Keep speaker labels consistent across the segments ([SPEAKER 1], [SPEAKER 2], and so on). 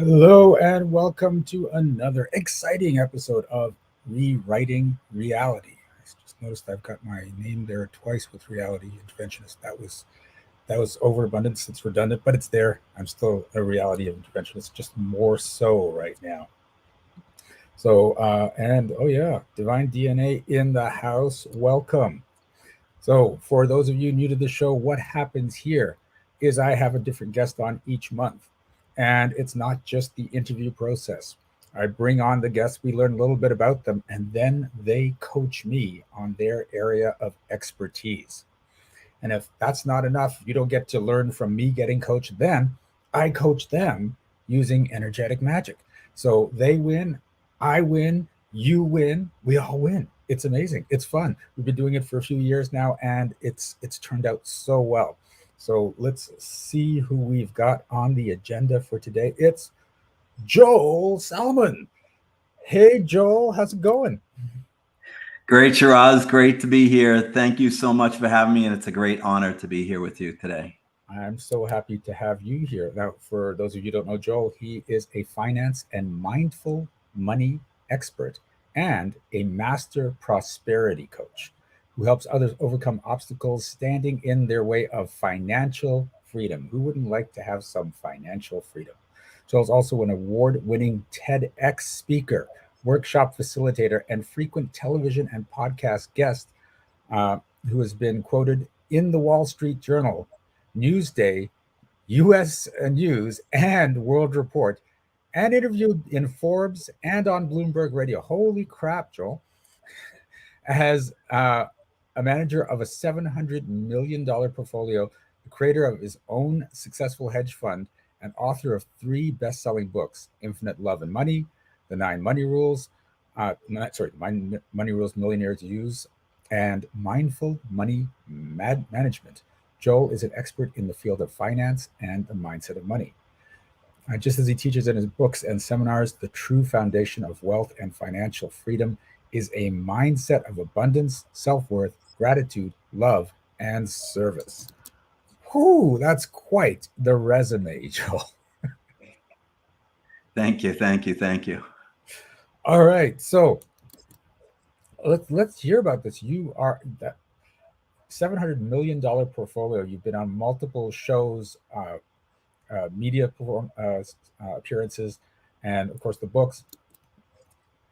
[SPEAKER 1] Hello, and welcome to another exciting episode of Rewriting Reality. I just noticed I've got my name there twice with reality interventionist. That was overabundance. It's redundant, but it's there. I'm still a reality interventionist, just more so right now. And oh yeah, Divine DNA in the house. Welcome. So, for those of you new to the show, what happens here is I have a different guest on each month. And it's not just the interview process. I bring on the guests, we learn a little bit about them, and then they coach me on their area of expertise. And if that's not enough, you don't get to learn from me getting coached, then I coach them using energetic magic. So they win, I win, you win, we all win. It's amazing. It's fun. We've been doing it for a few years now, and it's turned out so well. So let's see who we've got on the agenda for today. It's Joel Salomon. Hey Joel, how's it going?
[SPEAKER 2] Great, Shiraz. Great to be here. Thank you so much for having me, and it's a great honor to be here with you today.
[SPEAKER 1] I'm so happy to have you here. Now, for those of you who don't know Joel, he is a finance and mindful money expert and a master prosperity coach who helps others overcome obstacles standing in their way of financial freedom. Who wouldn't like to have some financial freedom? Joel's also an award winning TEDx speaker, workshop facilitator, and frequent television and podcast guest uh, who has been quoted in the Wall Street Journal, Newsday, US News, and World Report, and interviewed in Forbes and on Bloomberg Radio. Holy crap, Joel. As a manager of a $700 million portfolio, the creator of his own successful hedge fund, and author of three best selling books: Infinite Love and Money, The Nine Money Rules, Money Rules Millionaires Use, and Mindful Money Management. Joel is an expert in the field of finance and the mindset of money. Just as he teaches in his books and seminars, the true foundation of wealth and financial freedom is a mindset of abundance, self worth, gratitude, love, and service. Whew, that's quite the resume, Joel.
[SPEAKER 2] Thank you, thank you, thank you.
[SPEAKER 1] All right, so let's hear about this. You are that $700 million portfolio. You've been on multiple shows, media appearances, and of course the books.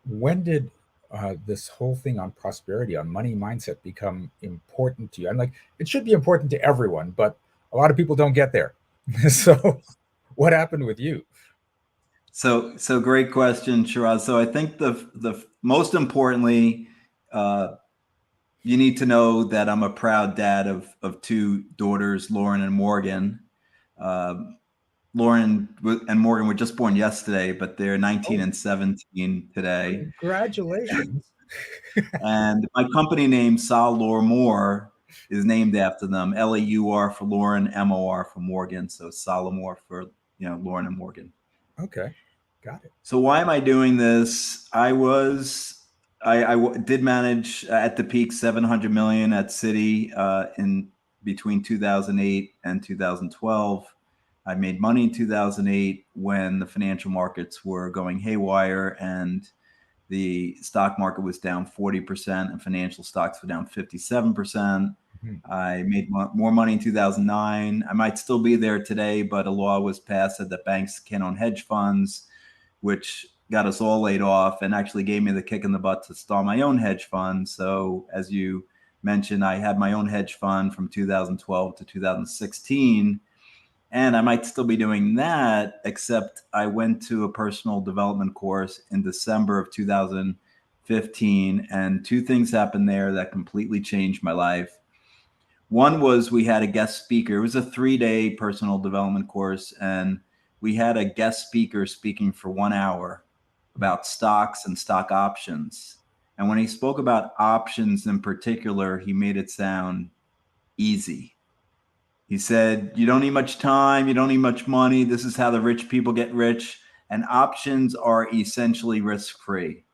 [SPEAKER 1] When did this whole thing on prosperity, on money mindset, become important to you? I'm like, it should be important to everyone, but a lot of people don't get there. So, what happened with you?
[SPEAKER 2] So great question, Shiraz. So I think the most importantly, uh, you need to know that I'm a proud dad of two daughters, Lauren and Morgan. Uh, Lauren and Morgan were just born yesterday, but they're 19
[SPEAKER 1] Oh,
[SPEAKER 2] and 17 today.
[SPEAKER 1] congratulations.
[SPEAKER 2] And my company name, Sol Laur Moore, is named after them. Laur for Lauren, Mor for Morgan. So Solomore for Lauren and Morgan.
[SPEAKER 1] Okay, got it.
[SPEAKER 2] So why am I doing this? I did manage at the peak 700 million at Citi in between 2008 and 2012. I made money in 2008 when the financial markets were going haywire and the stock market was down 40% and financial stocks were down 57%.
[SPEAKER 1] Mhm.
[SPEAKER 2] I made more money in 2009. I might still be there today, but a law was passed that banks can't own hedge funds, which got us all laid off and actually gave me the kick in the butt to start my own hedge fund. So as you mentioned, I had my own hedge fund from 2012 to 2016. And I might still be doing that, except I went to a personal development course in December of 2015. And two things happened there that completely changed my life. One was we had a guest speaker. It was a 3-day personal development course. And we had a guest speaker speaking for 1 hour about stocks and stock options. And when he spoke about options in particular, he made it sound easy. He said, you don't need much time, you don't need much money. This is how the rich people get rich. And options are essentially risk-free.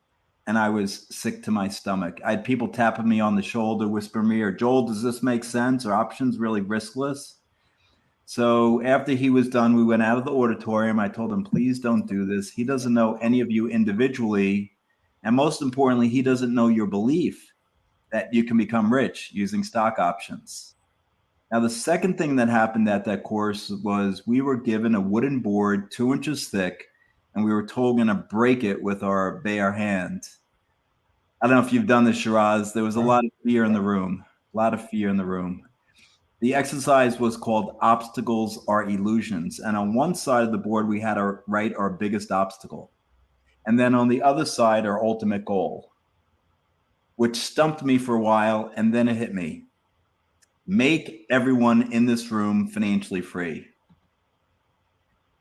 [SPEAKER 2] And I was sick to my stomach. I had people tapping me on the shoulder, whispering me, or Joel, does this make sense? Are options really riskless? So after he was done, we went out of the auditorium. I told him, please don't do this. He doesn't know any of you individually. And most importantly, he doesn't know your belief that you can become rich using stock options. Now, the second thing that happened at that course was we were given a wooden board 2 inches thick, and we were told we're going to break it with our bare hand. I don't know if you've done this, Shiraz. There was a lot of fear in the room, a lot of fear in the room. The exercise was called Obstacles Are Illusions. And on one side of the board, we had to write our biggest obstacle. And then on the other side, our ultimate goal, which stumped me for a while. And then it hit me. Make everyone in this room financially free.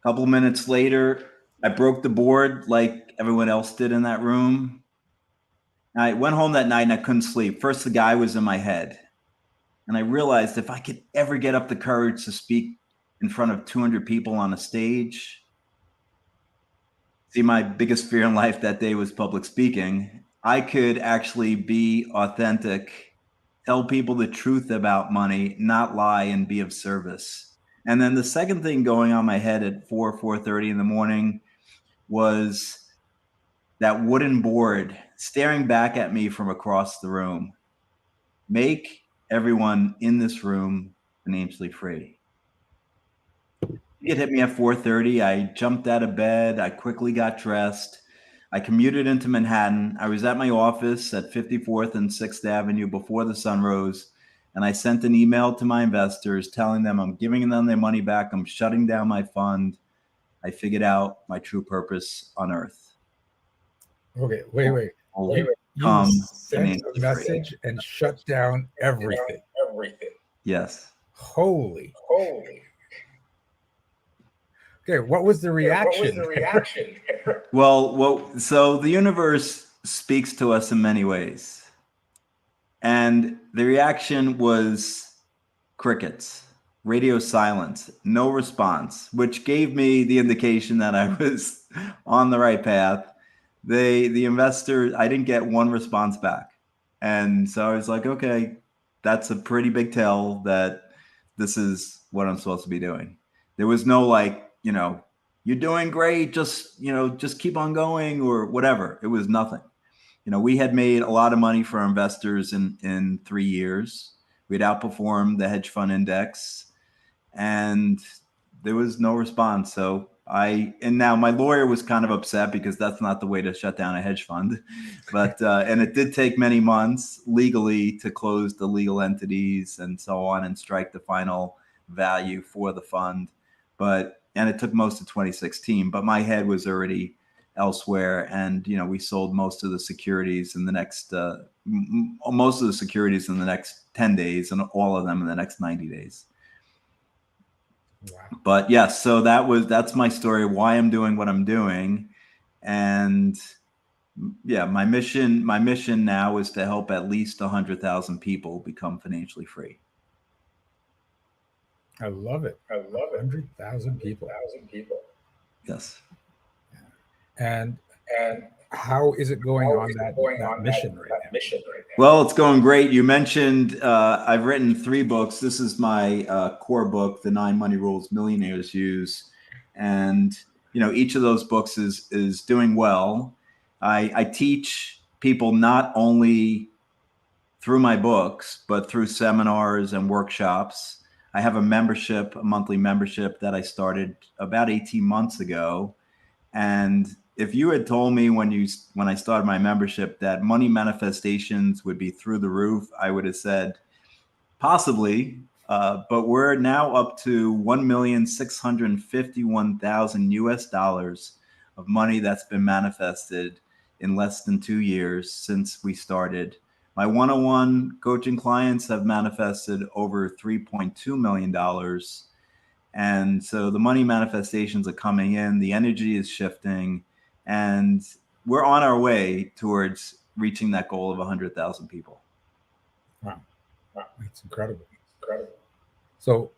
[SPEAKER 2] A couple of minutes later, I broke the board like everyone else did in that room. I went home that night and I couldn't sleep. First, the guy was in my head. And I realized if I could ever get up the courage to speak in front of 200 people on a stage, see, my biggest fear in life that day was public speaking. I could actually be authentic, tell people the truth about money, not lie, and be of service. And then the second thing going on my head at 4:30 in the morning was that wooden board staring back at me from across the room. Make everyone in this room financially free. It hit me at 4:30. I jumped out of bed. I quickly got dressed. I commuted into Manhattan. I was at my office at 54th and 6th Avenue before the sun rose. And I sent an email to my investors telling them I'm giving them their money back. I'm shutting down my fund. I figured out my true purpose on earth.
[SPEAKER 1] Okay, wait. You sent a message and shut down everything.
[SPEAKER 2] Yes.
[SPEAKER 1] Holy. Okay, what was the reaction?
[SPEAKER 2] Well, so the universe speaks to us in many ways. And the reaction was crickets, radio silence, no response, which gave me the indication that I was on the right path. The investor, I didn't get one response back. And so I was like, okay, that's a pretty big tell that this is what I'm supposed to be doing. There was no like, you're doing great, just keep on going or whatever. It was nothing. We had made a lot of money for our investors in 3 years. We'd outperformed the hedge fund index and there was no response. So now my lawyer was kind of upset because that's not the way to shut down a hedge fund. But, and it did take many months legally to close the legal entities and so on and strike the final value for the fund. And it took most of 2016, but my head was already elsewhere. And, we sold most of the securities in the next 10 days and all of them in the next 90 days.
[SPEAKER 1] Wow.
[SPEAKER 2] But yes, so that's my story, why I'm doing what I'm doing. And yeah, my mission now is to help at least 100,000 people become financially free.
[SPEAKER 1] I love it. 100,000 people.
[SPEAKER 2] Yes.
[SPEAKER 1] And how is it going on that mission right now?
[SPEAKER 2] Well, it's going great. You mentioned I've written 3 books. This is my core book, The 9 Money Rules Millionaires Use. And, each of those books is doing well. I teach people not only through my books, but through seminars and workshops. I have a monthly membership that I started about 18 months ago. And if you had told me when I started my membership that money manifestations would be through the roof, I would have said possibly. But we're now up to $1,651,000 US of money that's been manifested in less than 2 years since we started. My one-on-one coaching clients have manifested over $3.2 million. And so the money manifestations are coming in, the energy is shifting, and we're on our way towards reaching that goal of 100,000 people.
[SPEAKER 1] Wow. That's incredible. So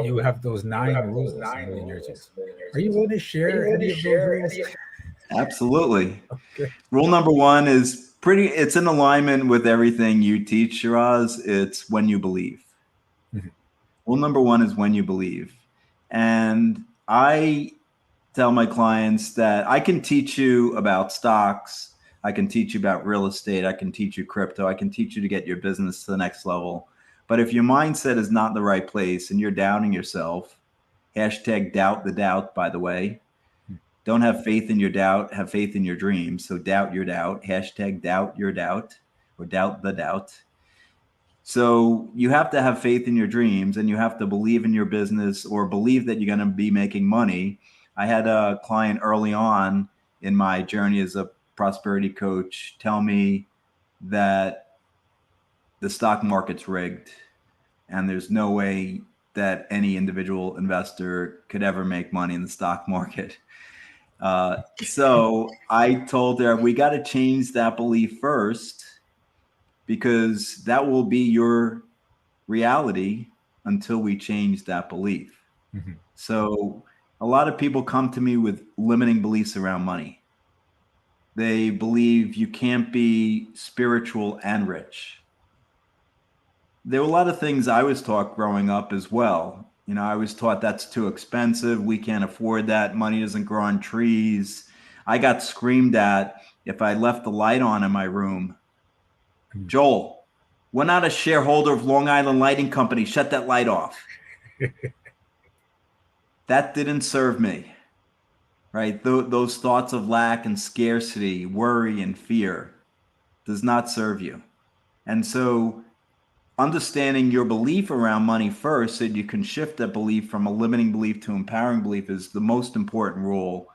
[SPEAKER 1] you have those 9 rules. Are you willing to share any of those rules?
[SPEAKER 2] Absolutely.
[SPEAKER 1] Okay.
[SPEAKER 2] Rule number 1 is it's in alignment with everything you teach, Shiraz. It's when you believe. Mm-hmm. Rule number 1 is when you believe. And I tell my clients that I can teach you about stocks, I can teach you about real estate, I can teach you crypto, I can teach you to get your business to the next level. But if your mindset is not in the right place and you're doubting yourself, hashtag doubt the doubt, by the way. Don't have faith in your doubt, have faith in your dreams. So doubt your doubt, hashtag doubt your doubt, or doubt the doubt. So you have to have faith in your dreams and you have to believe in your business or believe that you're going to be making money. I had a client early on in my journey as a prosperity coach tell me that the stock market's rigged and there's no way that any individual investor could ever make money in the stock market. So I told her, we got to change that belief first, because that will be your reality until we change that belief.
[SPEAKER 1] Mm-hmm.
[SPEAKER 2] So a lot of people come to me with limiting beliefs around money. They believe you can't be spiritual and rich. There were a lot of things I was taught growing up as well. You know, I was taught that's too expensive. We can't afford that. Money doesn't grow on trees. I got screamed at if I left the light on in my room. Joel, we're not a shareholder of Long Island Lighting Company. Shut that light off. That didn't serve me, right? Those thoughts of lack and scarcity, worry and fear does not serve you. And so understanding your belief around money first so you can shift that belief from a limiting belief to empowering belief is the most important rule,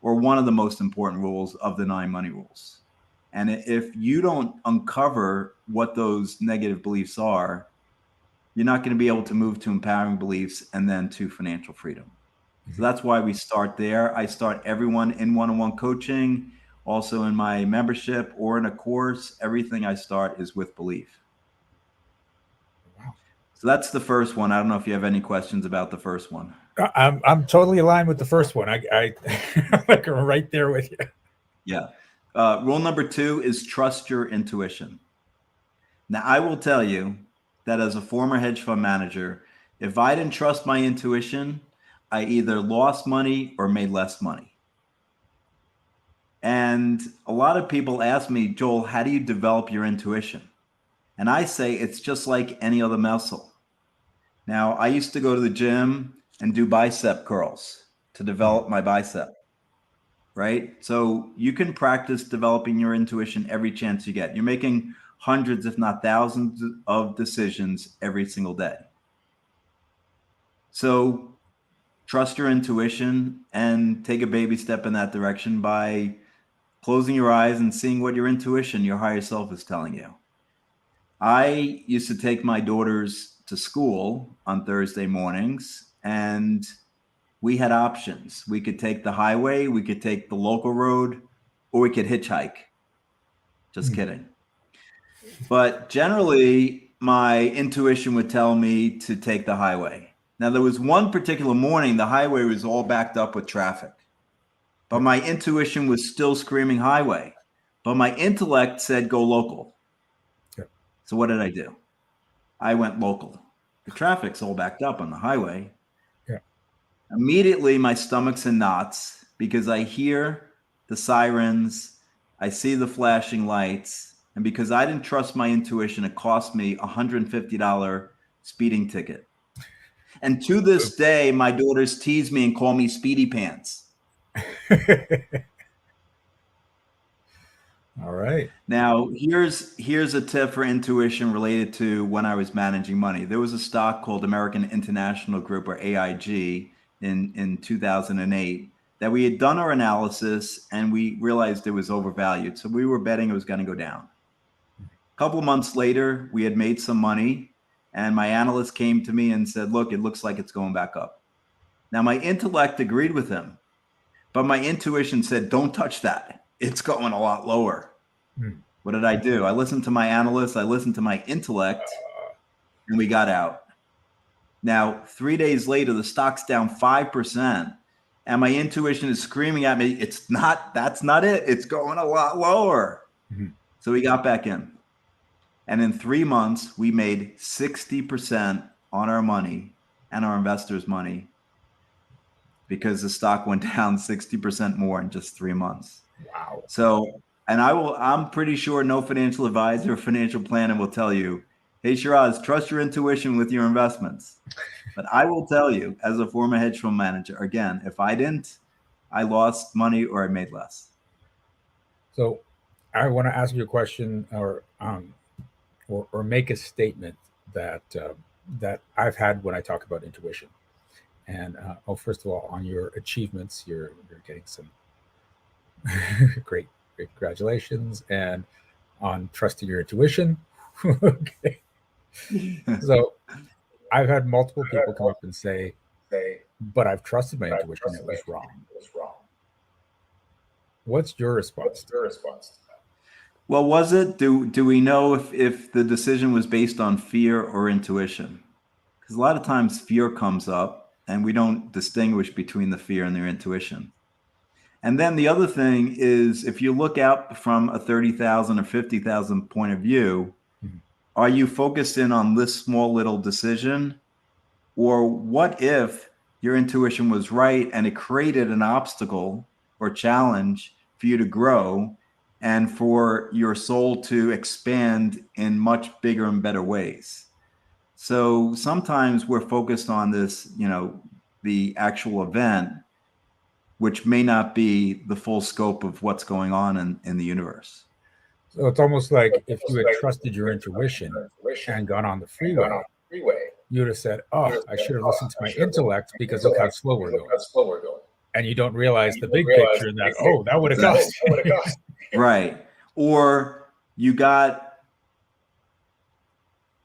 [SPEAKER 2] or one of the most important rules of the 9 money rules. And if you don't uncover what those negative beliefs are, you're not going to be able to move to empowering beliefs and then to financial freedom. So that's why we start there. I start everyone in one-on-one coaching, also in my membership or in a course. Everything I start is with belief.
[SPEAKER 1] Wow.
[SPEAKER 2] So that's the first one. I don't know if you have any questions about the first one.
[SPEAKER 1] I'm totally aligned with the first one. I'm like right there with you.
[SPEAKER 2] Yeah. Rule number 2 is trust your intuition. Now, I will tell you that as a former hedge fund manager, if I didn't trust my intuition, I either lost money or made less money. And a lot of people ask me, Joel, how do you develop your intuition? And I say it's just like any other muscle. Now, I used to go to the gym and do bicep curls to develop my bicep, right? So you can practice developing your intuition every chance you get. You're making hundreds, if not thousands, of decisions every single day. So trust your intuition and take a baby step in that direction by closing your eyes and seeing what your intuition, your higher self, is telling you. I used to take my daughters to school on Thursday mornings, and we had options. We could take the highway, we could take the local road, or we could hitchhike. Just kidding. But generally, my intuition would tell me to take the highway. Now, there was one particular morning, the highway was all backed up with traffic, but my intuition was still screaming highway, but my intellect said go local.
[SPEAKER 1] Yep.
[SPEAKER 2] So what did I do? I went local. The traffic's all backed up on the highway.
[SPEAKER 1] Yeah.
[SPEAKER 2] Immediately, my stomach's in knots because I hear the sirens, I see the flashing lights, and because I didn't trust my intuition, it cost me a $150 speeding ticket. And to this day, my daughters tease me and call me Speedy Pants.
[SPEAKER 1] All right.
[SPEAKER 2] Now, here's a tip for intuition related to when I was managing money. There was a stock called American International Group, or AIG, in 2008 that we had done our analysis and we realized it was overvalued. So we were betting it was going to go down. A couple of months later, we had made some money, and my analyst came to me and said, look, it looks like it's going back up. Now, my intellect agreed with him, but my intuition said, don't touch that. It's going a lot lower. What did I do? I listened to my analyst, I listened to my intellect, and we got out. Now, 3 days later, the stock's down 5%, and my intuition is screaming at me, that's not it. It's going a lot lower. So we got back in. And in 3 months, we made 60% on our money and our investors' money because the stock went down 60% more in just 3 months.
[SPEAKER 1] Wow.
[SPEAKER 2] So, and I'm pretty sure no financial advisor or financial planner will tell you, hey, Shiraz, trust your intuition with your investments. But I will tell you, as a former hedge fund manager, again, if I didn't, I lost money or I made less.
[SPEAKER 1] So I want to ask you a question, or make a statement that that I've had when I talk about intuition. And first of all, on your achievements, you're getting some great, great congratulations, and on trusting your intuition. Okay, so I've had multiple people come up and say, "But I've trusted my intuition; it was wrong." What's your response to that?
[SPEAKER 2] Well, was it? Do we know if the decision was based on fear or intuition? Because a lot of times fear comes up and we don't distinguish between the fear and their intuition. And then the other thing is, if you look out from a 30,000 or 50,000 point of view,
[SPEAKER 1] Mhm.
[SPEAKER 2] are you focused in on this small little decision? Or what if your intuition was right and it created an obstacle or challenge for you to grow and for your soul to expand in much bigger and better ways? So sometimes we're focused on this, the actual event, which may not be the full scope of what's going on in the universe.
[SPEAKER 1] So it's almost like if you had trusted your intuition and gone on the freeway, you would have said, "Oh, I should have listened to my intellect because look how slow we're going." And you don't realize the big picture that, oh, that would have cost you.
[SPEAKER 2] Right. Or you got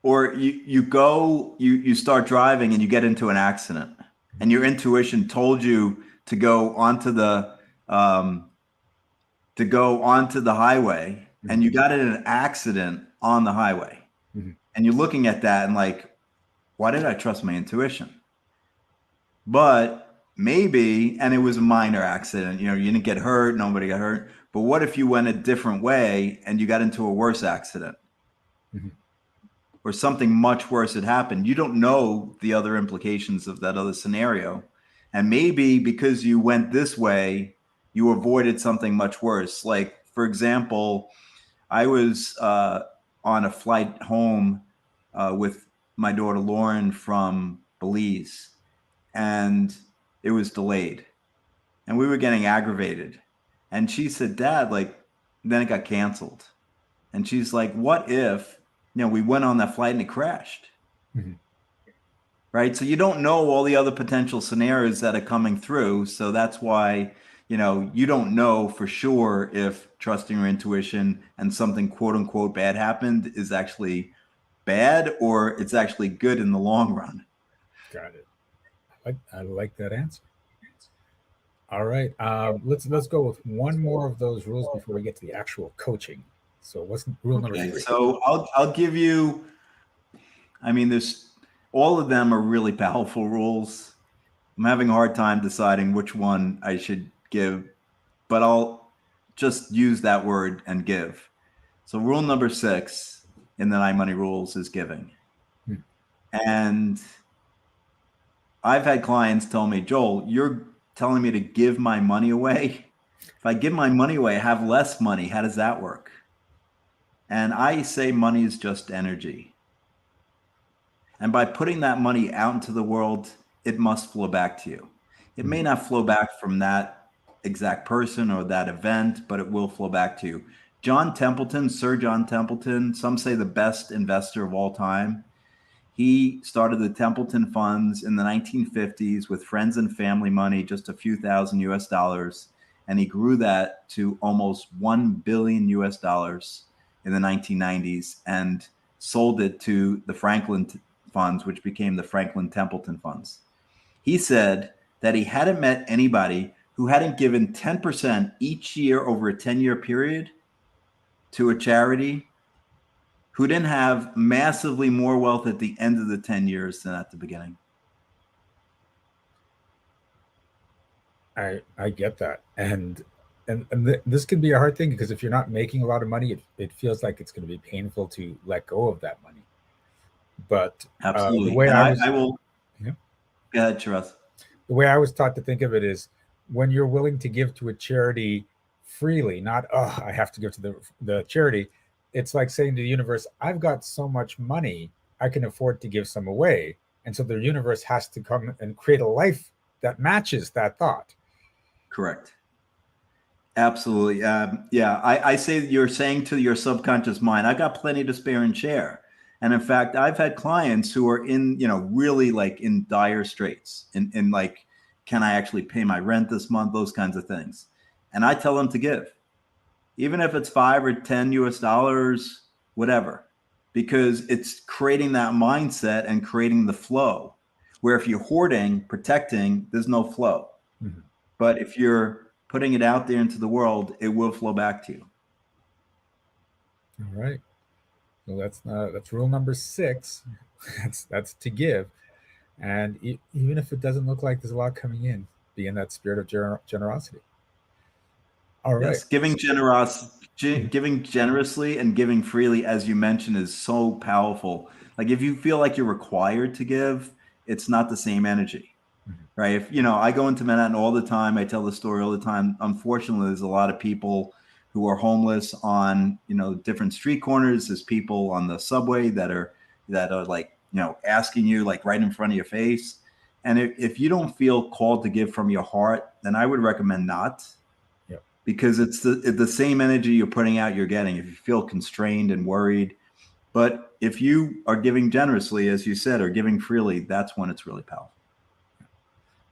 [SPEAKER 2] or you start driving and you get into an accident and your intuition told you to go onto the highway, and you got in an accident on the highway.
[SPEAKER 1] Mhm.
[SPEAKER 2] And you're looking at that and like, why did I trust my intuition? But maybe, and it was a minor accident, you didn't get hurt, nobody got hurt. But what if you went a different way and you got into a worse accident?
[SPEAKER 1] Mhm.
[SPEAKER 2] Or something much worse had happened? You don't know the other implications of that other scenario. And maybe because you went this way, you avoided something much worse. Like, for example, I was on a flight home with my daughter Lauren from Belize, and it was delayed. And we were getting aggravated. And she said, Dad, like, then it got canceled. And she's like, what if, we went on that flight and it crashed?
[SPEAKER 1] Mhm.
[SPEAKER 2] Right. So you don't know all the other potential scenarios that are coming through. So that's why, you don't know for sure if trusting your intuition and something quote unquote bad happened is actually bad or it's actually good in the long run.
[SPEAKER 1] Got it. I like that answer. All right. Let's go with one more of those rules before we get to the actual coaching. So what's rule number
[SPEAKER 2] Okay.
[SPEAKER 1] 3?
[SPEAKER 2] So I'll give you, there's all of them are really powerful rules. I'm having a hard time deciding which one I should give, but I'll just use that word and give. So rule number 6 in the 9 money rules is giving.
[SPEAKER 1] Hmm.
[SPEAKER 2] And I've had clients tell me, Joel, you're telling me to give my money away. If I give my money away, I have less money. How does that work? And I say money is just energy. And by putting that money out into the world, it must flow back to you. It may
[SPEAKER 1] Mhm.
[SPEAKER 2] not flow back from that exact person or that event, but it will flow back to you. Sir John Templeton, some say the best investor of all time. He started the Templeton Funds in the 1950s with friends and family money, just a few thousand US dollars. And he grew that to almost 1 billion US dollars in the 1990s and sold it to the Franklin Funds, which became the Franklin Templeton Funds. He said that he hadn't met anybody who hadn't given 10% each year over a 10-year period to a charity who didn't have massively more wealth at the end of the 10 years than at the beginning.
[SPEAKER 1] I get that, and this can be a hard thing because if you're not making a lot of money, it feels like it's going to be painful to let go of that money. But the
[SPEAKER 2] Absolutely.
[SPEAKER 1] way
[SPEAKER 2] And
[SPEAKER 1] I
[SPEAKER 2] I,
[SPEAKER 1] was,
[SPEAKER 2] I will
[SPEAKER 1] yeah,
[SPEAKER 2] go ahead, Shiraz.
[SPEAKER 1] the way I was taught to think of it is when you're willing to give to a charity freely, not, oh, I have to give to the charity. It's like saying to the universe, I've got so much money, I can afford to give some away. And so the universe has to come and create a life that matches that thought.
[SPEAKER 2] Correct. Absolutely. Yeah, I say that you're saying to your subconscious mind, I got plenty to spare and share. And in fact, I've had clients who are in, really like in dire straits and like, can I actually pay my rent this month? Those kinds of things. And I tell them to give, even if it's 5 or 10 US dollars, whatever, because it's creating that mindset and creating the flow where if you're hoarding, protecting, there's no flow.
[SPEAKER 1] Mhm.
[SPEAKER 2] But if you're putting it out there into the world, it will flow back to you.
[SPEAKER 1] All right. So that's rule number 6. That's to give, and even if it doesn't look like there's a lot coming in, be in that spirit of generosity. All right.
[SPEAKER 2] Yes, giving generously and giving freely, as you mentioned, is so powerful. Like if you feel like you're required to give, it's not the same energy,
[SPEAKER 1] Mhm.
[SPEAKER 2] right? If I go into Manhattan all the time, I tell the story all the time. Unfortunately, there's a lot of people who are homeless on different street corners. There's people on the subway that are like asking you like right in front of your face. And if you don't feel called to give from your heart, then I would recommend not,
[SPEAKER 1] Yep.
[SPEAKER 2] because it's the same energy you're putting out, you're getting. If you feel constrained and worried, but if you are giving generously, as you said, or giving freely, that's when it's really powerful.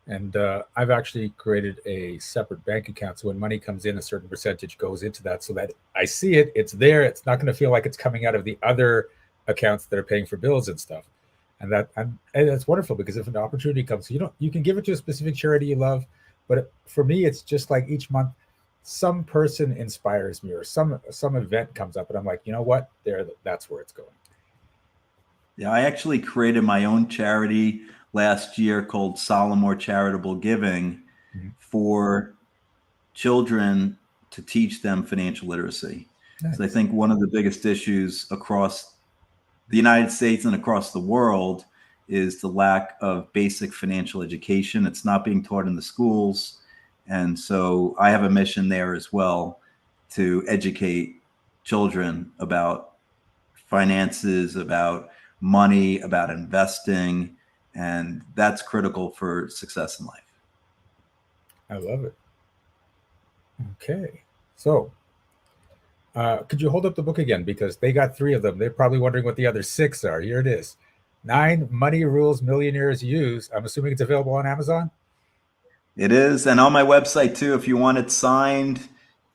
[SPEAKER 1] And I've actually created a separate bank account. So when money comes in, a certain percentage goes into that so that I see it, it's there. It's not going to feel like it's coming out of the other accounts that are paying for bills and stuff. And that's wonderful because if an opportunity comes, you can give it to a specific charity you love. But for me, it's just like each month, some person inspires me or some event comes up and I'm like, you know what? That's where it's going.
[SPEAKER 2] Yeah, I actually created my own charity last year called Salomon Charitable Giving
[SPEAKER 1] Mhm.
[SPEAKER 2] for children to teach them financial literacy. So I
[SPEAKER 1] Nice.
[SPEAKER 2] think one of the biggest issues across the United States and across the world is the lack of basic financial education. It's not being taught in the schools. And so I have a mission there as well to educate children about finances, about money, about investing. And that's critical for success in life.
[SPEAKER 1] I love it. Okay. So could you hold up the book again? Because they got 3 of them. They're probably wondering what the other 6 are. Here it is. 9 money rules millionaires use. I'm assuming it's available on Amazon.
[SPEAKER 2] It is. And on my website too, if you want it signed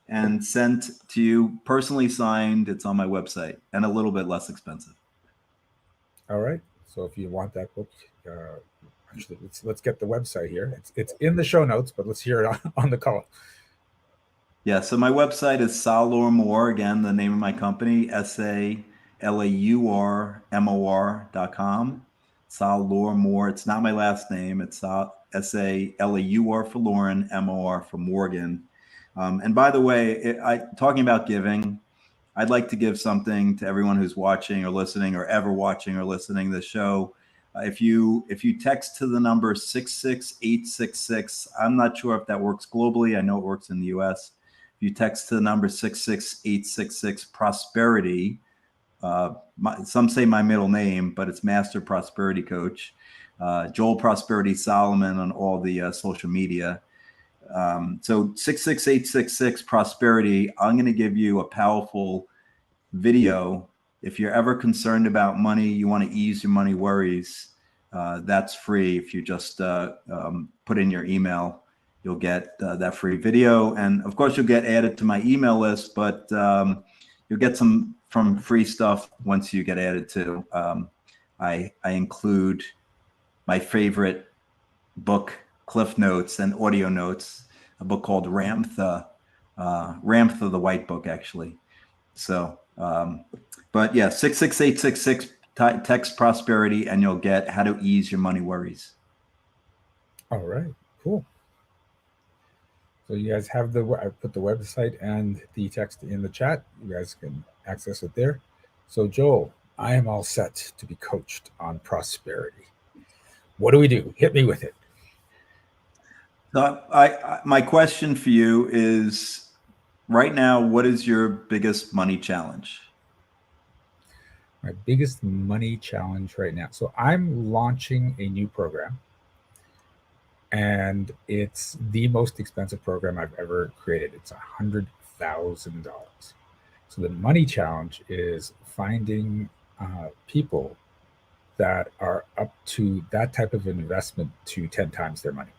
[SPEAKER 2] and sent to you, personally signed, it's on my website and a little bit less expensive.
[SPEAKER 1] All right. So if you want that book, uh, actually, let's get the website here. It's in the show notes, but let's hear it on the call.
[SPEAKER 2] Yeah. So my website is Salaurmore, again, the name of my company, SALAURMOR.com. Salaurmore. It's not my last name. It's SALAUR for Lauren, MOR for Morgan. And by the way, talking about giving, I'd like to give something to everyone who's watching or listening or ever watching or listening to the show. If you text to the number 66866, I'm not sure if that works globally. I know it works in the US. If you text to the number 66866 prosperity, some say my middle name, but it's Master Prosperity Coach, Joel Prosperity Salomon on all the social media. So 66866 prosperity, I'm going to give you a powerful video. If you're ever concerned about money, you want to ease your money worries, that's free. If you just put in your email, you'll get that free video. And of course, you'll get added to my email list, but you'll get some from free stuff once you get added to. I include my favorite book, Cliff Notes and audio notes, a book called Ramtha the White Book, actually. So, but yeah, 66866, text prosperity, and you'll get how to ease your money worries.
[SPEAKER 1] All right. Cool. So you guys have I put the website and the text in the chat. You guys can access it there. So Joel, I am all set to be coached on prosperity. What do we do? Hit me with it.
[SPEAKER 2] So my question for you is, right now, what is your biggest money challenge?
[SPEAKER 1] My biggest money challenge right now. So I'm launching a new program, and it's the most expensive program I've ever created. It's $100,000. So the money challenge is finding people that are up to that type of investment to 10 times their money.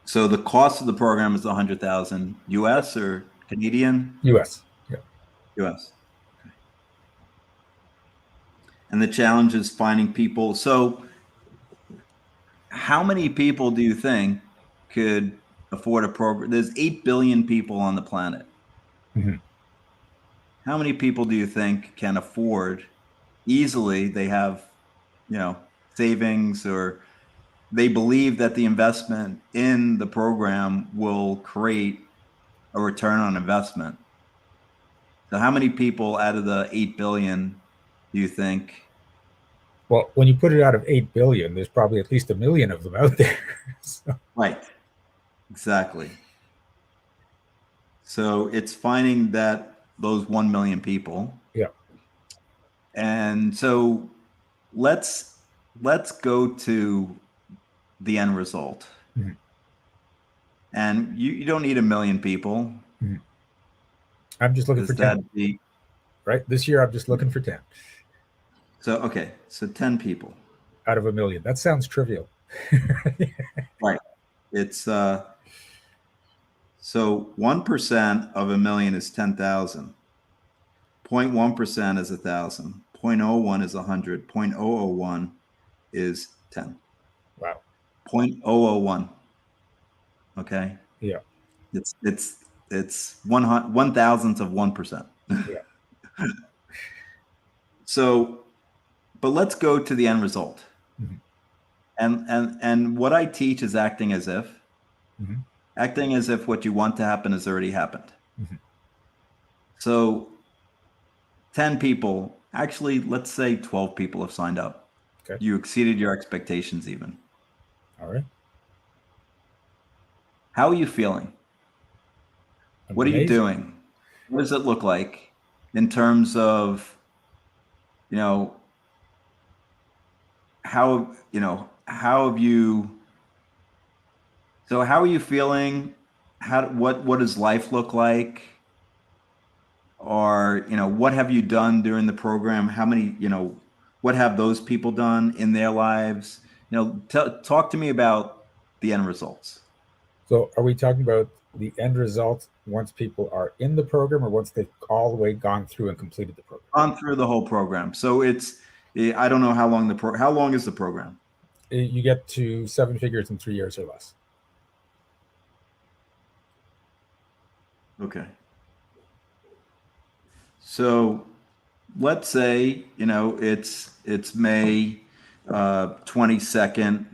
[SPEAKER 2] So the cost of the program is 100,000 US or Canadian?
[SPEAKER 1] US. Yeah.
[SPEAKER 2] US. And the challenge is finding people. So how many people do you think could afford a program? There's 8 billion people on the planet.
[SPEAKER 1] Mhm.
[SPEAKER 2] How many people do you think can afford easily? They have, savings, or they believe that the investment in the program will create a return on investment. So how many people out of the 8 billion do you think?
[SPEAKER 1] Well, when you put it out of 8 billion, there's probably at least a million of them out there. So,
[SPEAKER 2] Right. Exactly. So it's finding that those 1 million people.
[SPEAKER 1] yeah.
[SPEAKER 2] And so let's go to the end result.
[SPEAKER 1] Mhm.
[SPEAKER 2] And you don't need a million people,
[SPEAKER 1] Mhm. I'm just looking for
[SPEAKER 2] because
[SPEAKER 1] 10,
[SPEAKER 2] that'd be
[SPEAKER 1] right? This year, I'm just looking for 10
[SPEAKER 2] so okay. So 10 people.
[SPEAKER 1] out of a million. That sounds trivial.
[SPEAKER 2] Right. It's so 1% of a million is 10,000. 0.1% is 1,000. 0.01 is 100. 0.001 is 10.
[SPEAKER 1] Wow.
[SPEAKER 2] 0.001. Okay.
[SPEAKER 1] Yeah.
[SPEAKER 2] It's 1,000th of 1%.
[SPEAKER 1] Yeah.
[SPEAKER 2] So, but let's go to the end result.
[SPEAKER 1] Mhm.
[SPEAKER 2] And what I teach is acting as if.
[SPEAKER 1] Mhm.
[SPEAKER 2] Acting as if what you want to happen has already happened.
[SPEAKER 1] Mhm.
[SPEAKER 2] So 10 people, actually, let's say 12 people have signed up.
[SPEAKER 1] Okay.
[SPEAKER 2] You exceeded your expectations even.
[SPEAKER 1] All right.
[SPEAKER 2] How are you feeling? What are you
[SPEAKER 1] Amazing.
[SPEAKER 2] doing? What does it look like in terms of, you know, how have you, so how are you feeling? What does life look like? Or, what have you done during the program? How many, what have those people done in their lives? Talk to me about the end results.
[SPEAKER 1] So, are we talking about the end result once people are in the program or once they've all the way gone through and completed the program?
[SPEAKER 2] On through the whole program. So I don't know how long how long is the program?
[SPEAKER 1] You get to seven figures in 3 years or less.
[SPEAKER 2] Okay. So let's say, it's May 22nd,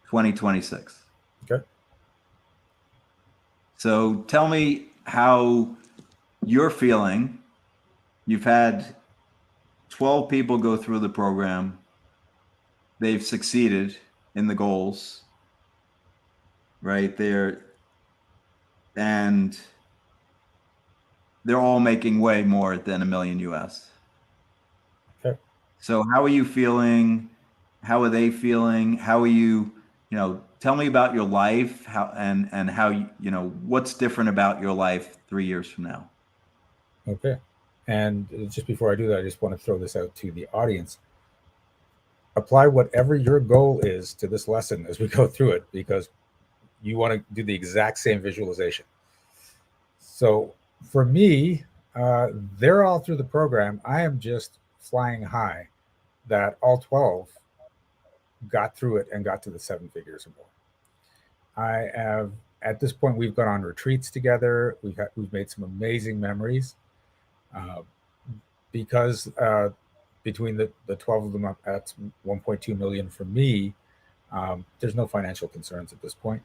[SPEAKER 2] 2026.
[SPEAKER 1] Okay.
[SPEAKER 2] So tell me how you're feeling. You've had 12 people go through the program. They've succeeded in the goals, right there, and they're all making way more than a million US.
[SPEAKER 1] Okay.
[SPEAKER 2] So how are you feeling? How are they feeling? How are you, tell me about your life, how and how what's different about your life 3 years from now.
[SPEAKER 1] Okay. And just before I do that, I just want to throw this out to the audience. Apply whatever your goal is to this lesson as we go through it, because you want to do the exact same visualization. So for me, they're all through the program. I am just flying high that all 12 got through it and got to the seven figures or more. I have, at this point, we've gone on retreats together. We've made some amazing memories. Uh, because between the 12 of them, that's 1.2 million for me. There's no financial concerns at this point.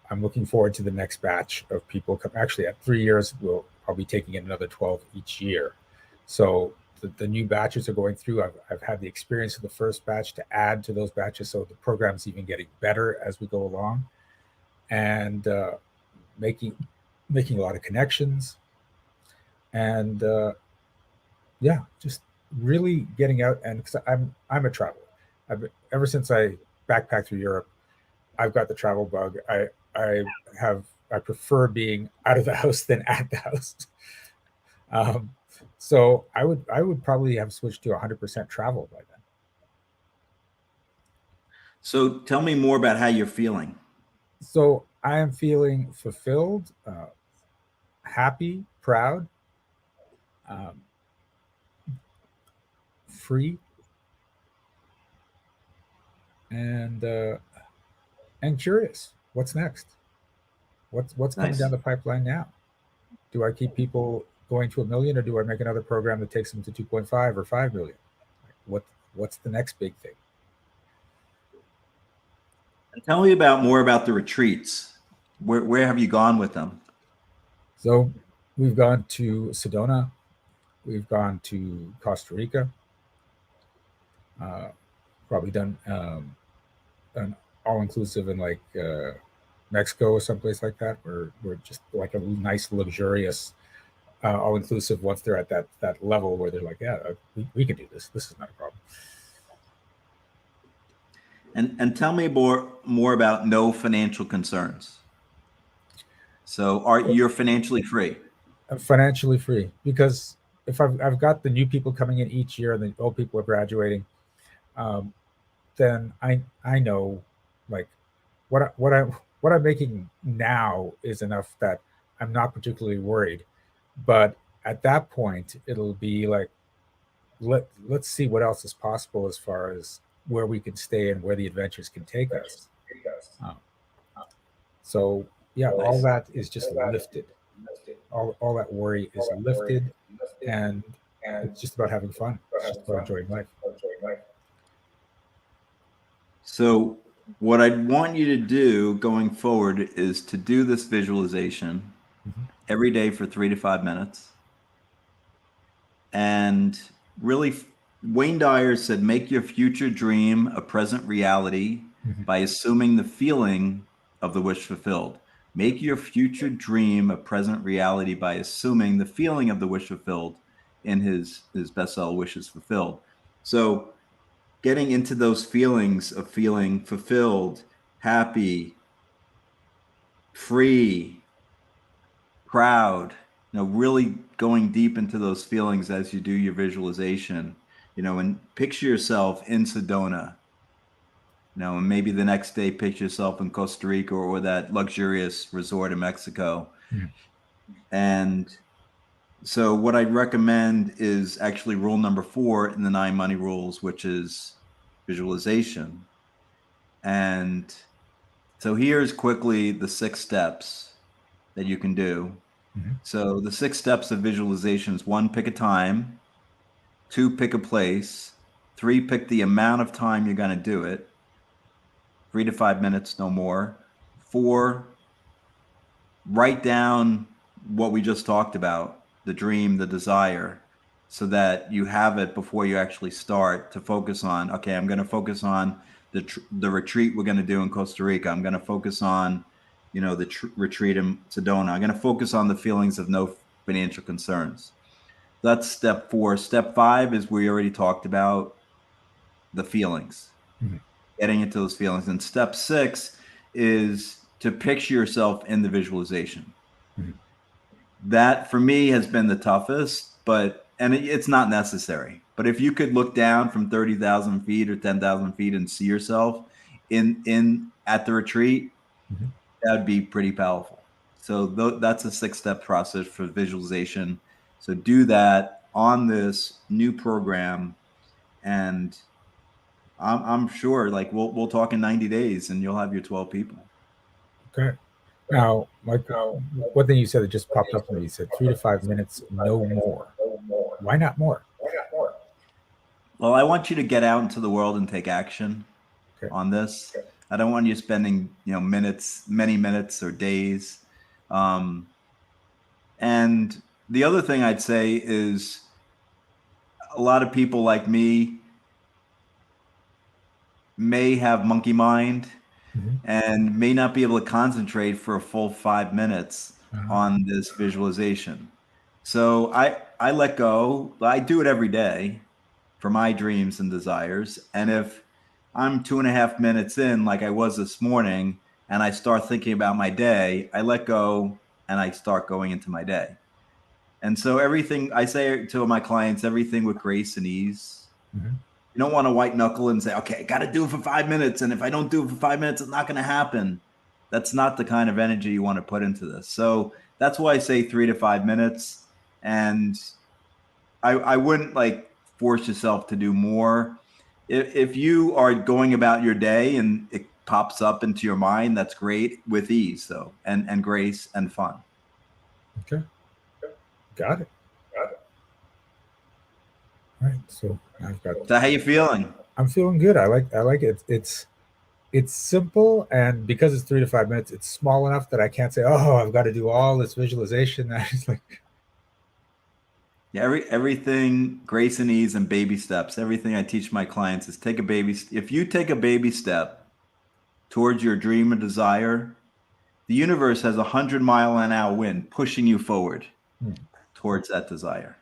[SPEAKER 1] I'm looking forward to the next batch of people. Actually, at 3 years, I'll be taking in another 12 each year. So the new batches are going through. I've had the experience of the first batch to add to those batches, so the program's even getting better as we go along, and making making a lot of connections, and yeah, just really getting out. And because I'm a traveler, ever since I backpacked through Europe, I've got the travel bug. I have I prefer being out of the house than at the house. Um, so I would probably have switched to 100% travel by then.
[SPEAKER 2] So tell me more about how you're feeling.
[SPEAKER 1] So I am feeling fulfilled, happy, proud, um, free, and curious. What's next? What's coming down
[SPEAKER 2] Nice.
[SPEAKER 1] the pipeline now? Do I keep people going to a million, or do I make another program that takes them to 2.5 or 5 million? What's the next big thing?
[SPEAKER 2] And tell me about more about the retreats. Where have you gone with them?
[SPEAKER 1] So we've gone to Sedona, we've gone to Costa Rica, uh, probably done an all inclusive in like Mexico or someplace like that, where we're just like a nice luxurious all inclusive. Once they're at that level where they're like, yeah, we can do this. This is not a problem.
[SPEAKER 2] And tell me more about no financial concerns. So are you're financially free?
[SPEAKER 1] I'm financially free because if I've got the new people coming in each year and the old people are graduating, um, then I know like what I'm making now is enough that I'm not particularly worried. But at that point, it'll be like let's see what else is possible as far as where we can stay and where the adventures can take us. Um, so yeah, all
[SPEAKER 2] Nice.
[SPEAKER 1] that is just lifted. All that worry is lifted, and it's just about having fun. It's just about enjoying life.
[SPEAKER 2] So what I'd want you to do going forward is to do this visualization
[SPEAKER 1] Mm-hmm.
[SPEAKER 2] every day for 3 to 5 minutes. And really, Wayne Dyer said, make your future dream a present reality
[SPEAKER 1] Mm-hmm.
[SPEAKER 2] by assuming the feeling of the wish fulfilled. Make your future dream a present reality by assuming the feeling of the wish fulfilled in his bestseller, Wishes Fulfilled. So, getting into those feelings of feeling fulfilled, happy, free, proud, really going deep into those feelings as you do your visualization, and picture yourself in Sedona, and maybe the next day picture yourself in Costa Rica or that luxurious resort in Mexico.
[SPEAKER 1] Mm-hmm.
[SPEAKER 2] And so what I'd recommend is actually rule number 4 in the 9 money rules, which is visualization. And so here's quickly the 6 steps that you can do.
[SPEAKER 1] Mm-hmm.
[SPEAKER 2] So the 6 steps of visualization is: 1, pick a time; 2, pick a place; 3, pick the amount of time you're going to do it, 3 to 5 minutes, no more; 4, write down what we just talked about, the dream, the desire, so that you have it before you actually start to focus on, okay, I'm going to focus on the retreat we're going to do in Costa Rica. I'm going to focus on, the retreat in Sedona. I'm going to focus on the feelings of no financial concerns. That's step 4. Step 5 is we already talked about the feelings,
[SPEAKER 1] Mm-hmm.
[SPEAKER 2] getting into those feelings. And step 6 is to picture yourself in the visualization.
[SPEAKER 1] Mm-hmm.
[SPEAKER 2] That for me has been the toughest, and it's not necessary. But if you could look down from 30,000 feet or 10,000 feet and see yourself in at the retreat,
[SPEAKER 1] Mm-hmm.
[SPEAKER 2] that would be pretty powerful. So that's a 6-step process for visualization. So do that on this new program, and I'm sure like we'll talk in 90 days and you'll have your 12 people.
[SPEAKER 1] Okay. Now, like one thing you said that just popped up to me, you said 3 to 5 minutes, no more. Why not more?
[SPEAKER 2] Well, I want you to get out into the world and take action
[SPEAKER 1] Okay.
[SPEAKER 2] on this. I don't want you spending, minutes, many minutes or days. And the other thing I'd say is a lot of people like me may have monkey mind
[SPEAKER 1] Mm-hmm.
[SPEAKER 2] and may not be able to concentrate for a full 5 minutes
[SPEAKER 1] Uh-huh.
[SPEAKER 2] on this visualization. So I let go. I do it every day for my dreams and desires. And if I'm 2.5 minutes in, like I was this morning, and I start thinking about my day, I let go and I start going into my day. And so everything I say to my clients, everything with grace and ease.
[SPEAKER 1] Mm-hmm.
[SPEAKER 2] You don't want to white knuckle and say, okay, I got to do it for 5 minutes. And if I don't do it for 5 minutes, it's not going to happen. That's not the kind of energy you want to put into this. So that's why I say 3 to 5 minutes. And I wouldn't like force yourself to do more. If you are going about your day and it pops up into your mind, that's great with ease, though, and grace and fun.
[SPEAKER 1] Okay, got it. All right, so I've got.
[SPEAKER 2] So, how you feeling?
[SPEAKER 1] I'm feeling good. I like it. It's simple, and because it's 3 to 5 minutes, it's small enough that I can't say, "Oh, I've got to do all this visualization." I just like,
[SPEAKER 2] Yeah, everything grace and ease and baby steps. Everything I teach my clients is take a baby. If you take a baby step towards your dream and desire, the universe has 100-mile-an-hour wind pushing you forward
[SPEAKER 1] hmm,
[SPEAKER 2] towards that desire.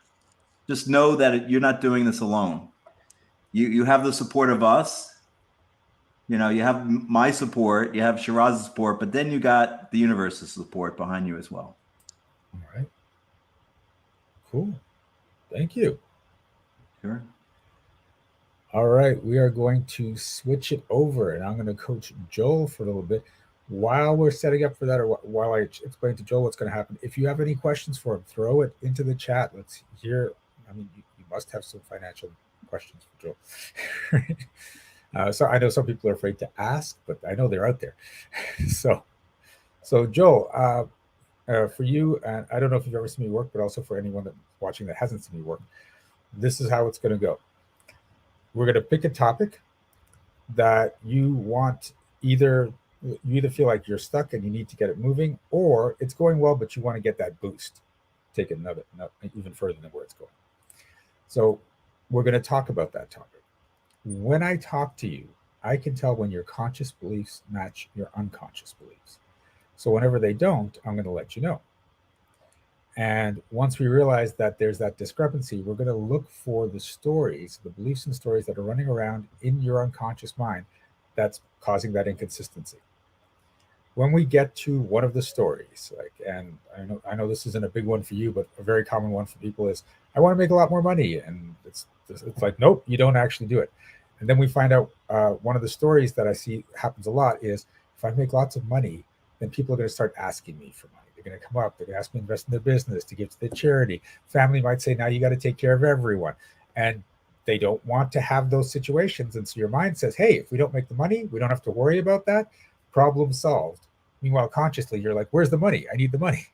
[SPEAKER 2] Just know that you're not doing this alone. You have the support of us. You have my support, you have Shiraz's support, but then you got the universe's support behind you as well.
[SPEAKER 1] all right, cool, thank you.
[SPEAKER 2] Sure.
[SPEAKER 1] All right, we are going to switch it over, and I'm going to coach Joel for a little bit while we're setting up for that, or while I explain to Joel what's going to happen. If you have any questions for him, throw it into the chat. Let's hear. I mean, you must have some financial questions for Joel. So I know some people are afraid to ask, but I know they're out there. so, so Joel, for you, and I don't know if you've ever seen me work, but also for anyone that's watching that hasn't seen me work, this is how it's going to go. We're going to pick a topic that you want. Either you feel like you're stuck and you need to get it moving, or it's going well but you want to get that boost, take it another even further than where it's going. So we're going to talk about that topic. When I talk to you, I can tell when your conscious beliefs match your unconscious beliefs. So whenever they don't, I'm going to let you know. And once we realize that there's that discrepancy, we're going to look for the stories, the beliefs and stories that are running around in your unconscious mind that's causing that inconsistency. When we get to one of the stories, like, and I know this isn't a big one for you, but a very common one for people is, I want to make a lot more money, and it's like, nope, you don't actually do it. And then we find out one of the stories that I see happens a lot is, if I make lots of money, then people are going to start asking me for money. They're going to come up, they're going to ask me to invest in their business, to give to the charity. Family might say, now you got to take care of everyone. And they don't want to have those situations. And so your mind says, hey, if we don't make the money, we don't have to worry about that. Problem solved. Meanwhile, consciously, you're like, where's the money? I need the money.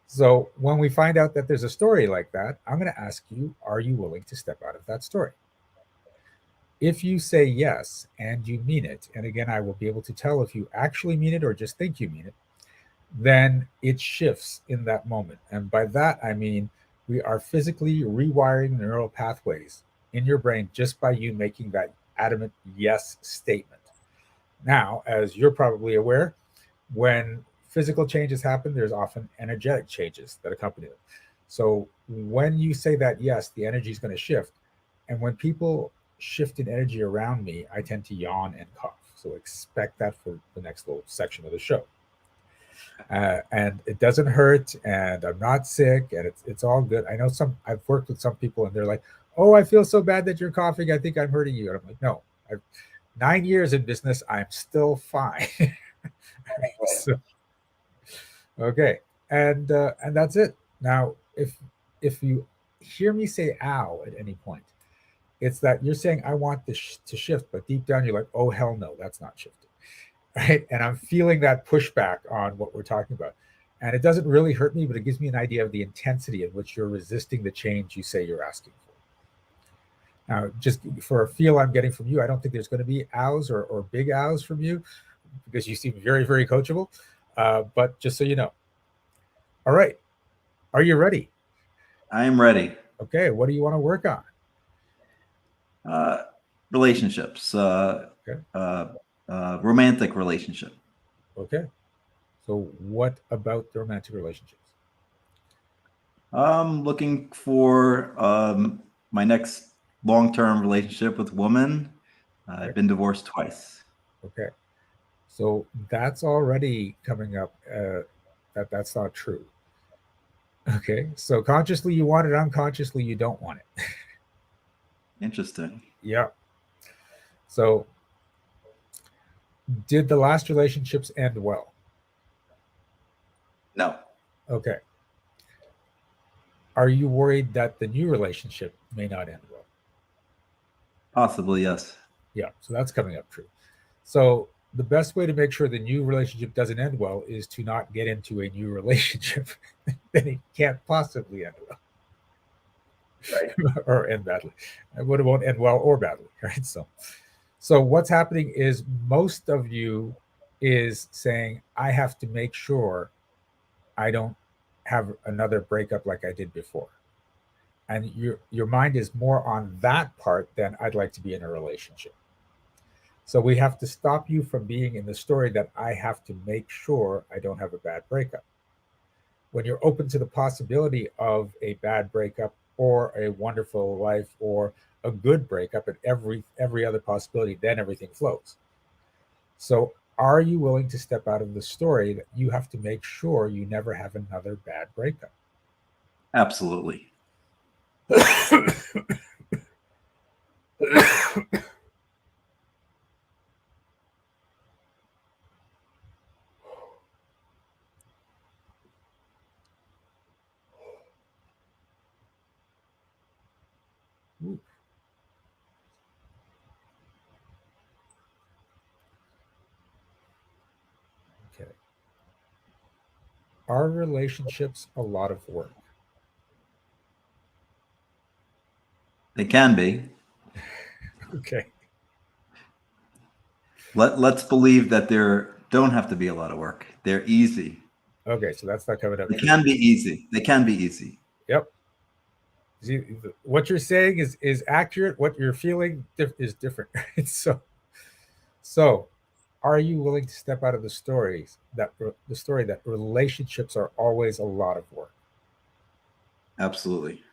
[SPEAKER 1] So when we find out that there's a story like that, I'm going to ask you, are you willing to step out of that story? If you say yes and you mean it, and again, I will be able to tell if you actually mean it or just think you mean it, then it shifts in that moment. And by that, I mean we are physically rewiring the neural pathways in your brain just by you making that adamant yes statement. Now, as you're probably aware, when physical changes happen, there's often energetic changes that accompany them. So when you say that yes, the energy is going to shift. And when people shift in energy around me, I tend to yawn and cough. So expect that for the next little section of the show. And it doesn't hurt, and I'm not sick, and it's all good. I know I've worked with some people, and they're like, "Oh, I feel so bad that you're coughing. I think I'm hurting you." And I'm like, "No, I've 9 years in business. I'm still fine." So, okay, and that's it. Now, if you hear me say "ow" at any point, it's that you're saying I want this to shift, but deep down you're like, "Oh hell no, that's not shifting." Right? And I'm feeling that pushback on what we're talking about. And it doesn't really hurt me, but it gives me an idea of the intensity in which you're resisting the change you say you're asking for. Now, just for a feel I'm getting from you, I don't think there's going to be ows or big ows from you, because you seem very, very coachable. But just so you know. All right. Are you ready?
[SPEAKER 2] I am ready.
[SPEAKER 1] Okay, what do you want to work on?
[SPEAKER 2] Uh, Relationships,
[SPEAKER 1] Okay,
[SPEAKER 2] romantic relationship.
[SPEAKER 1] okay. So, what about the romantic relationships?
[SPEAKER 2] I'm looking for my next long-term relationship with a woman. I've
[SPEAKER 1] Okay,
[SPEAKER 2] been divorced twice.
[SPEAKER 1] okay. So that's already coming up. That's not true. Okay, so consciously you want it, unconsciously you don't want it.
[SPEAKER 2] Interesting.
[SPEAKER 1] Yeah. So did the last relationships end well?
[SPEAKER 2] No,
[SPEAKER 1] Okay. Are you worried that the new relationship may not end well?
[SPEAKER 2] possibly yes.
[SPEAKER 1] Yeah. So that's coming up true. So the best way to make sure the new relationship doesn't end well is to not get into a new relationship. Then it can't possibly end well
[SPEAKER 2] Right.
[SPEAKER 1] or end badly. It won't end well or badly, right? So what's happening is most of you is saying, I have to make sure I don't have another breakup like I did before. And your mind is more on that part than I'd like to be in a relationship. So we have to stop you from being in the story that I have to make sure I don't have a bad breakup. When you're open to the possibility of a bad breakup or a wonderful life or a good breakup and every other possibility, then everything flows. So are you willing to step out of the story that you have to make sure you never have another bad breakup?
[SPEAKER 2] Absolutely.
[SPEAKER 1] Ooh, okay. Are relationships a lot of work?
[SPEAKER 2] They can be.
[SPEAKER 1] Okay.
[SPEAKER 2] Let's believe that there don't have to be a lot of work. They're easy.
[SPEAKER 1] Okay, so that's not coming up
[SPEAKER 2] They
[SPEAKER 1] true.
[SPEAKER 2] can be easy. They can be easy.
[SPEAKER 1] Yep. See, what you're saying is accurate. What you're feeling is different. So are you willing to step out of the story that relationships are always a lot of work?
[SPEAKER 2] Absolutely.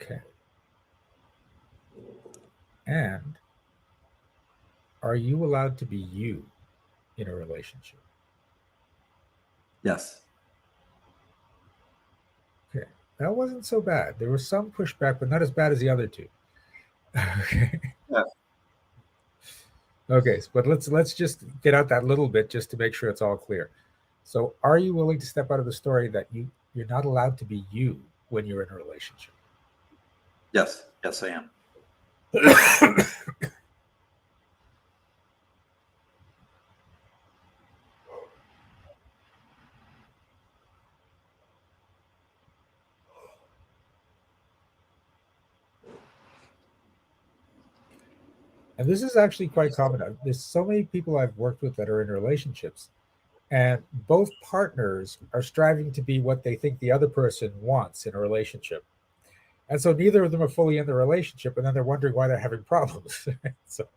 [SPEAKER 1] Okay. And are you allowed to be you in a relationship?
[SPEAKER 2] Yes.
[SPEAKER 1] Okay. That wasn't so bad. There was some pushback, but not as bad as the other two. Okay.
[SPEAKER 2] Yeah.
[SPEAKER 1] Okay. But let's just get out that little bit just to make sure it's all clear. So are you willing to step out of the story that you're not allowed to be you when you're in a relationship?
[SPEAKER 2] Yes. Yes, I am.
[SPEAKER 1] And this is actually quite common. There's so many people I've worked with that are in relationships, and both partners are striving to be what they think the other person wants in a relationship. And so neither of them are fully in the relationship, and then they're wondering why they're having problems. So,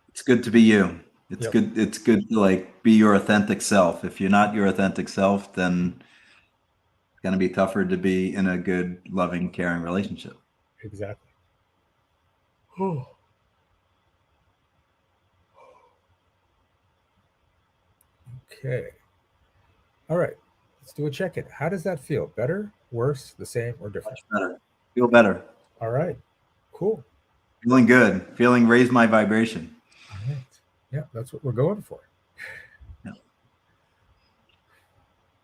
[SPEAKER 2] It's good to be you. It's
[SPEAKER 1] yep,
[SPEAKER 2] good. It's good to like be your authentic self. If you're not your authentic self, then it's gonna be tougher to be in a good, loving, caring relationship.
[SPEAKER 1] exactly. Oh, okay. All right. Let's do a check in. How does that feel? Better, worse, the same, or different?
[SPEAKER 2] Much better. Feel better.
[SPEAKER 1] All right. Cool.
[SPEAKER 2] Feeling good. Feeling raise my vibration.
[SPEAKER 1] All right. Yeah, that's what we're going for.
[SPEAKER 2] Yeah.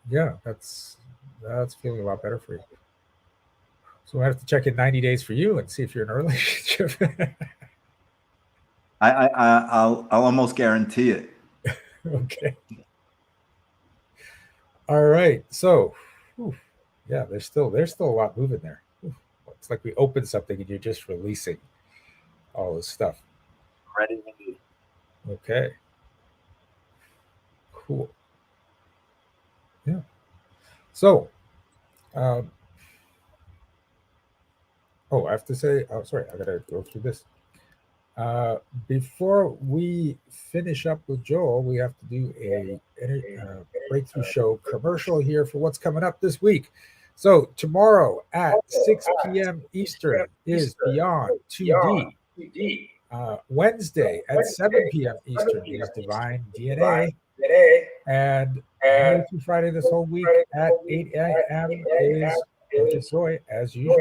[SPEAKER 1] Yeah, that's feeling a lot better for you. So I have to check in 90 days for you and see if you're in a relationship.
[SPEAKER 2] I'll almost guarantee it.
[SPEAKER 1] Okay. All right. So, whew, yeah, there's still a lot moving there. Whew. It's like we open something and you're just releasing all this stuff.
[SPEAKER 2] Ready indeed.
[SPEAKER 1] Okay. Cool. Yeah. So, um, oh, I have to say, oh, sorry, I gotta go through this. Uh, Before we finish up with Joel, we have to do a breakthrough show commercial here for what's coming up this week. So tomorrow at 6 p.m. Eastern is Beyond 2D. Wednesday at 7 p.m. Eastern is Divine DNA. And Monday through Friday this whole week at 8 a.m. is Perfect Joy as usual.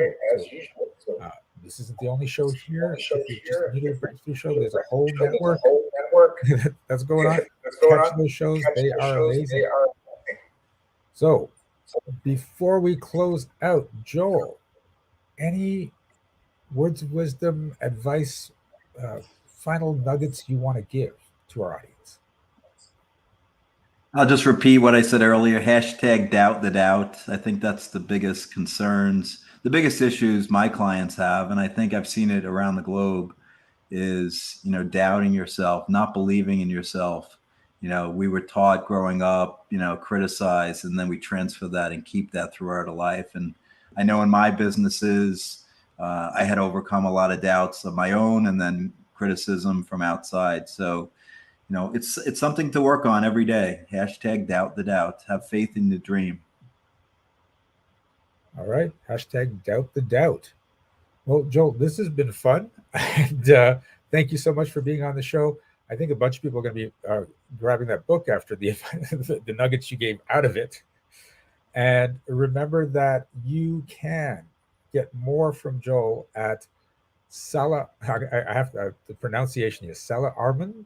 [SPEAKER 1] So uh, this isn't the only show here. If you're just new to the Breakthrough Show, there's a whole network that's going on. Catch those shows, they are amazing. So, before we close out, Joel, any words of wisdom, advice, uh, final nuggets you want to give to our audience?
[SPEAKER 2] I'll just repeat what I said earlier. Hashtag doubt the doubt. I think that's the biggest concerns, the biggest issues my clients have, and I think I've seen it around the globe is, doubting yourself, not believing in yourself. We were taught growing up, criticize, and then we transfer that and keep that throughout our life. And I know in my businesses, I had overcome a lot of doubts of my own and then criticism from outside. So, it's something to work on every day. Hashtag doubt the doubt. Have faith in the dream.
[SPEAKER 1] All right. Hashtag doubt the doubt. Well, Joel, this has been fun. And thank you so much for being on the show. I think a bunch of people are going to be grabbing that book after the nuggets you gave out of it. And remember that you can get more from Joel at Salah. I have the pronunciation is Salah Arman.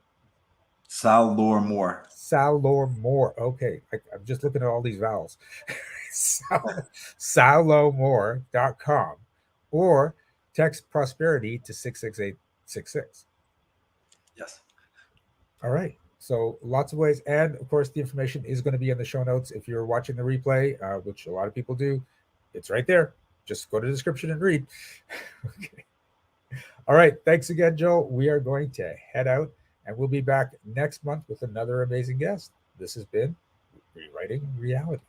[SPEAKER 2] Sal Lore Moore.
[SPEAKER 1] Salomore. Okay. I'm just looking at all these vowels. Salomore.com or text prosperity to 66866.
[SPEAKER 2] Yes.
[SPEAKER 1] All right. So lots of ways. And of course, the information is going to be in the show notes. If you're watching the replay, which a lot of people do, it's right there. Just go to the description and read. Okay. All right. Thanks again, Joel. We are going to head out and we'll be back next month with another amazing guest. This has been Rewriting Reality.